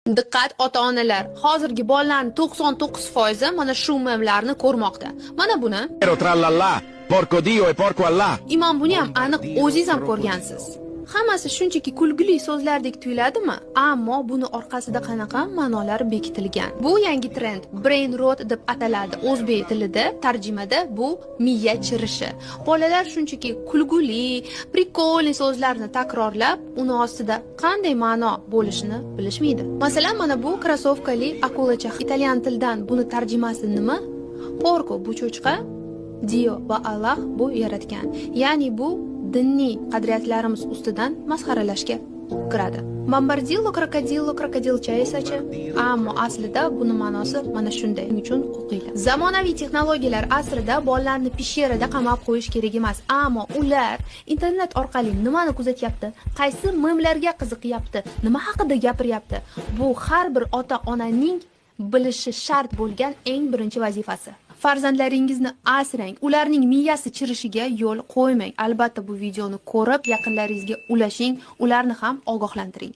Diqqat ota-onalar, hozirgi bolalarning 99% mana shu memlarni ko'rmoqda. Mana buni Trallallà, porco Dio e porco Allah. imom buni ham aniq o'zingiz ham ko'rgansiz. Hammasi shunchaki kulgili so'zlardek tuyuladimi? Ammo buni orqasida qanaqa ma'nolar bekitilgan. Bu yangi trend brain rot deb ataladi. O'zbek tilida tarjimada bu miya chirishi. Bolalar shunchaki kulgili, prikolli so'zlarni takrorlab, uni ostida qanday ma'no bo'lishini bilishmaydi. Masalan, mana bu krossovkali akulacha. Italyan tilidan buni tarjimasi nima? Porco bu cho'chqa, Dio va Alloh bu yaratgan. Ya'ni bu diniy qadriyatlarimiz ustidan masxaralashga kiradi. Bombardillo krokodilcha esa-chi? Ammo aslida buni ma'nosi mana shunday. Shuning uchun o'qinglar. Zamonaviy texnologiyalar asrida bolalarni peshjerada qamab qo'yish kerak emas, ammo ular internet orqali nimani kuzatyapti, qaysi memlarga qiziqyapti, nima haqida gapiryapti, bu har bir ota-onaning bilishi shart bo'lgan eng birinchi vazifasi. Farzandlaringizni asrang, ularning miyasi chirishiga yo'l qo'ymang. Albatta bu videoni ko'rib, yaqinlaringizga ulashing, ularni ham ogohlantiring.